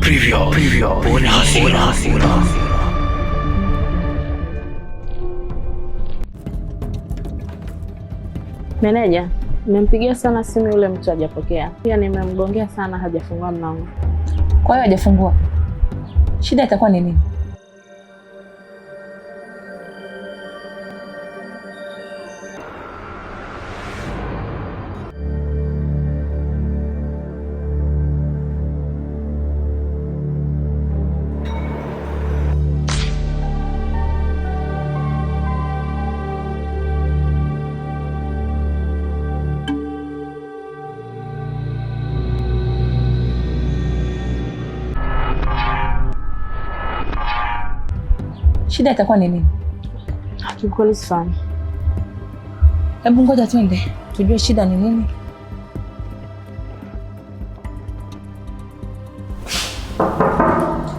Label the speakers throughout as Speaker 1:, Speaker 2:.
Speaker 1: Preview. Una hasira.
Speaker 2: Meneja, nimempigia sana simu yule mtu hajapokea. Pia nimemgongea sana hajafungua mlango.
Speaker 3: Kwa hiyo hajafungua. Shida itakuwa ni nini? Shida itakuwa ni nini?
Speaker 2: Kiukweli sifahamu.
Speaker 3: Hebu ngoja twende tujue shida ni nini.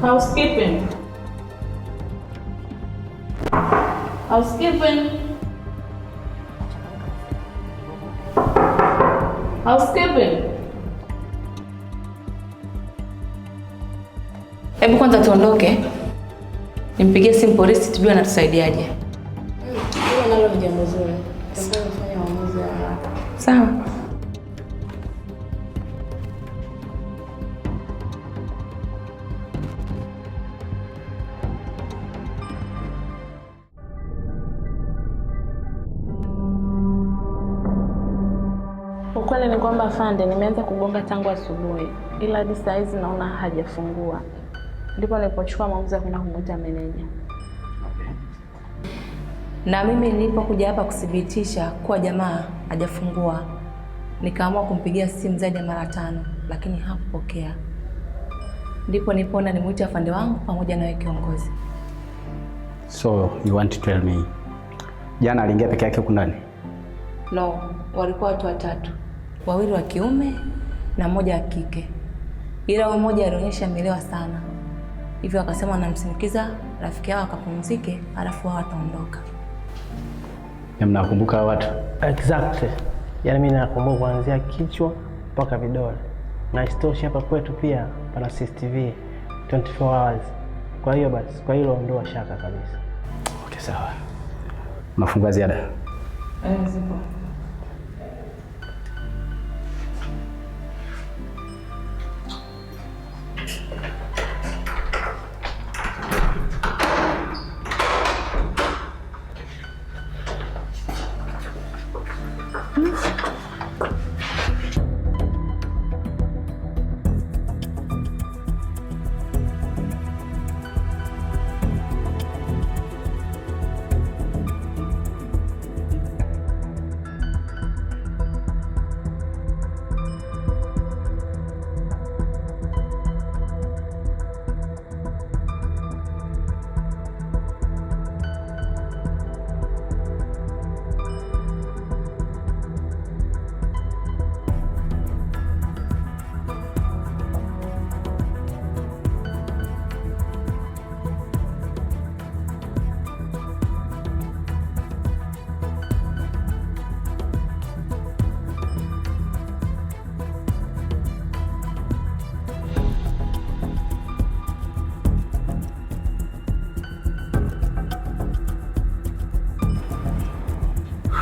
Speaker 2: Housekeeping.
Speaker 3: Hebu kwanza tuondoke. Nimpigie simu polisi tujue anatusaidiaje.
Speaker 2: Hilo nalo ni jambo zuri. Tutakwenda kufanya maamuzi haraka.
Speaker 3: Sawa.
Speaker 2: Ukweli ni kwamba afande, nimeanza kugonga tangu asubuhi, ila hadi saa hizi naona hajafungua. Ndipo nilipochukua maamuzi ya kwenda kumuita meneja.
Speaker 3: Na mimi nilipokuja hapa kuthibitisha kuwa jamaa hajafungua, nikaamua kumpigia simu zaidi ya mara 5, lakini hakupokea. Ndipo nilipoona nimuite afande wangu pamoja na wewe kiongozi.
Speaker 4: So you want to tell me jana aliingia peke yake huko ndani?
Speaker 3: No, walikuwa watu 3. 2 wa kiume na 1 wa kike. Ila mmoja alionyesha amelewa sana. Hivyo akasema wanamsindikiza rafiki yao akapumzike, alafu wao wataondoka.
Speaker 4: Mnakumbuka watu?
Speaker 5: Exactly. Yaani mimi nakumbuka kuanzia kichwa mpaka vidole. Na isitoshe hapa kwetu pia pana CCTV 24 hours. Kwa hiyo basi, kwa hilo ondoa shaka kabisa.
Speaker 4: Okay, sawa. Unafungua ziada?
Speaker 3: Zipo.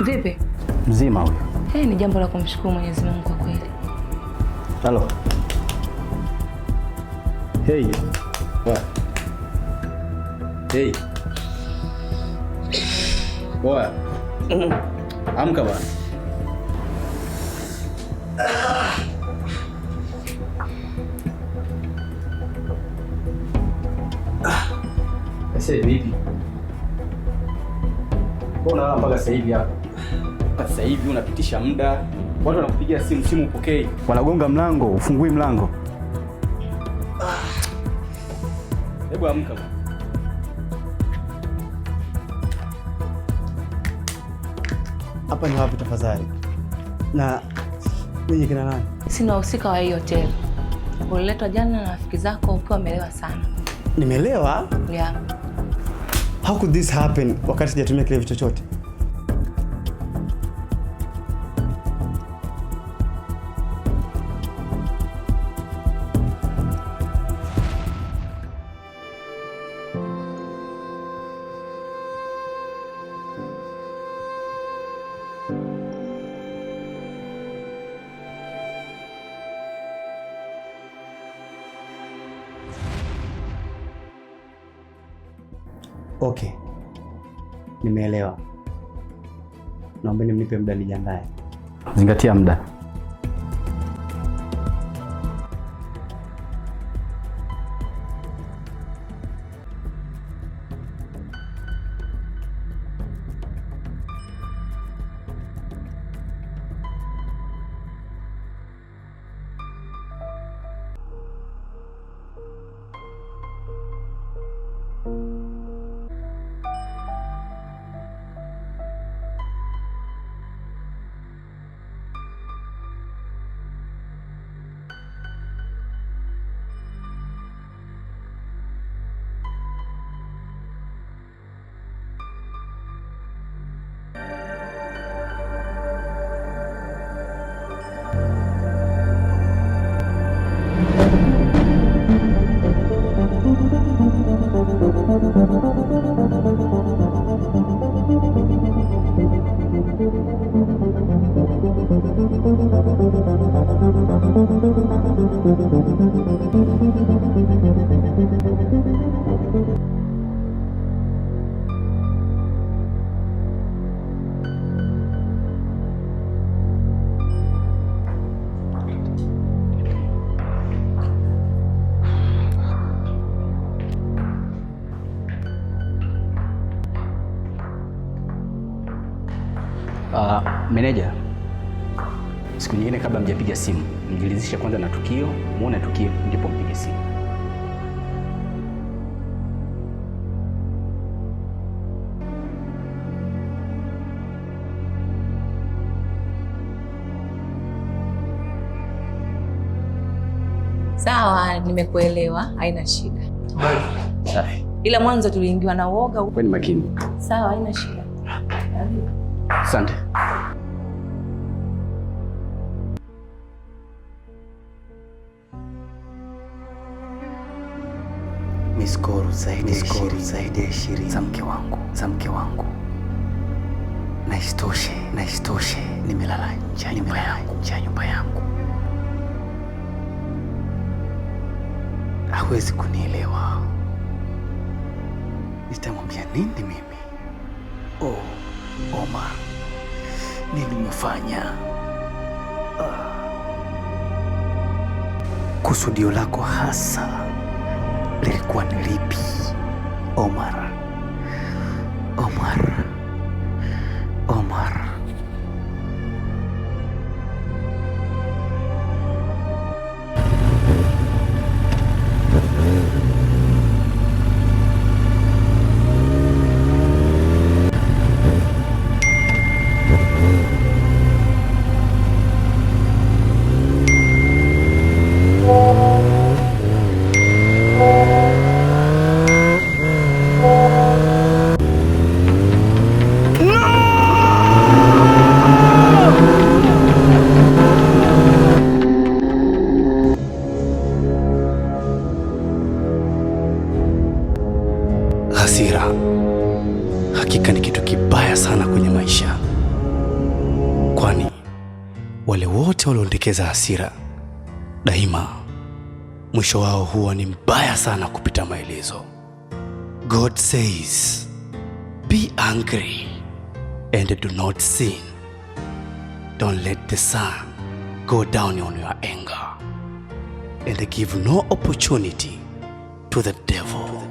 Speaker 3: Vipi?
Speaker 4: Mzima huyo.
Speaker 3: Ni jambo la kumshukuru Mwenyezi Mungu kwa kweli.
Speaker 4: Halo. Hey. Poa. Hey. Poa. Amka bwana. Sasa vipi? Mbona mpaka sasa hivi hapa? Sasa hivi unapitisha muda, watu wanakupigia simu upokei, wanagonga mlango, ufungui mlango. Hebu amka bwana.
Speaker 5: Hapa ni wapi tafadhali? Na ninyi kina nani?
Speaker 3: Sina uhusika wa hiyo hoteli. Uliletwa jana na rafiki zako ukiwa umelewa sana.
Speaker 5: Nimelewa?
Speaker 3: Yeah.
Speaker 5: How could this happen wakati sijatumia kilevi chochote?
Speaker 4: Okay. Nimeelewa. Naombeni mnipe muda nijiandae. Zingatia muda. Meneja, siku nyingine kabla mjapiga simu, mjiridhishe kwanza na tukio, muone tukio ndipo mpige simu.
Speaker 3: Sawa, nimekuelewa, haina shida.
Speaker 4: Safi.
Speaker 3: Ila mwanzo tuliingiwa na uoga.
Speaker 4: Wewe ni makini.
Speaker 3: Sawa, haina shida.
Speaker 4: Asante.
Speaker 1: Miskoru zaidi ya 20 za mke wangu. Na isitoshe nimelala nje ya nyumba yangu. Hawezi kunielewa. Nitamwambia nini mimi? Oh, Omar, nini umefanya? Kusudio lako hasa lilikuwa ni lipi, Omar? Hasira hakika ni kitu kibaya sana kwenye maisha, kwani wale wote walioendekeza hasira daima mwisho wao huwa ni mbaya sana kupita maelezo. God says, be angry and do not sin. Don't let the sun go down on your anger and give no opportunity to the devil.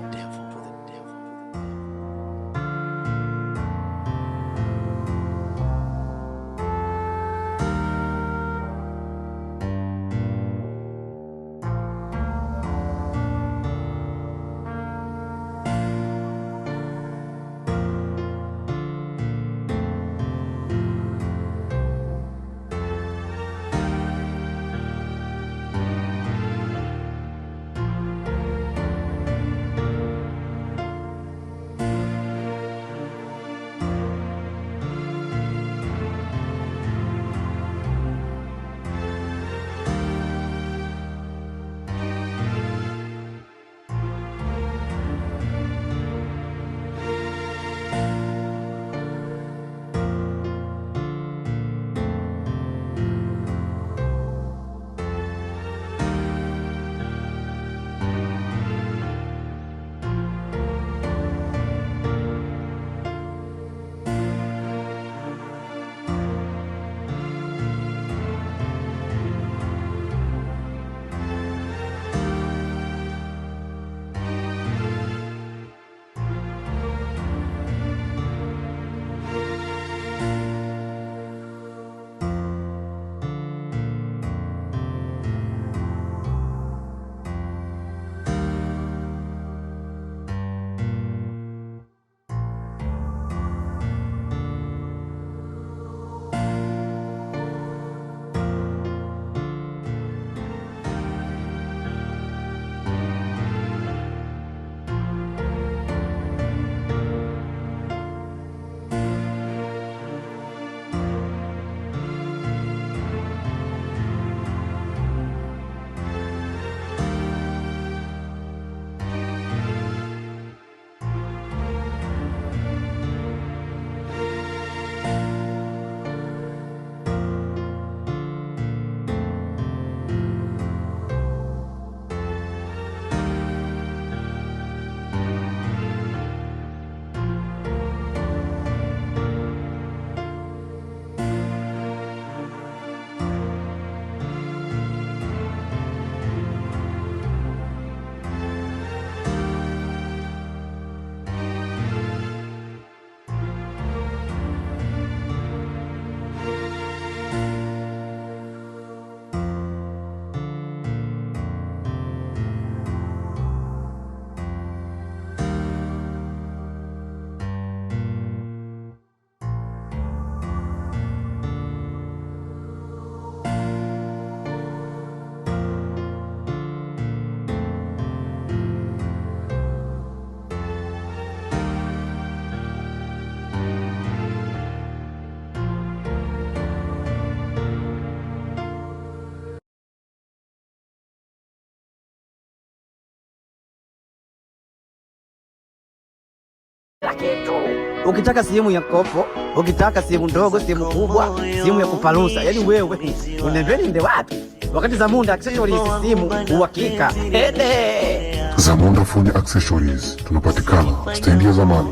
Speaker 6: kitu. Ukitaka simu ya kopo, ukitaka simu ndogo, simu kubwa, simu ya kupalusa, yaani wewe unaniambia nende wapi? Wakati Zamunda Accessories simu uhakika.
Speaker 7: Zamunda Phone Accessories tunapatikana stendi ya zamani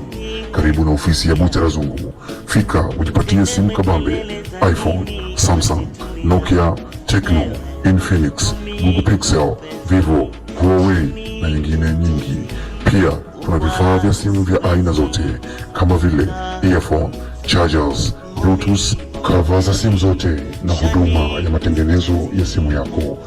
Speaker 7: karibu na ofisi ya Bucha Razungu. Fika ujipatie simu kabambe, iPhone, Samsung, Nokia, Tecno, Infinix, Google Pixel, Vivo, Huawei na nyingine nyingi. Pia tuna vifaa vya simu vya aina zote kama vile earphone, chargers, bluetooth, cover za simu zote na huduma ya matengenezo ya simu yako.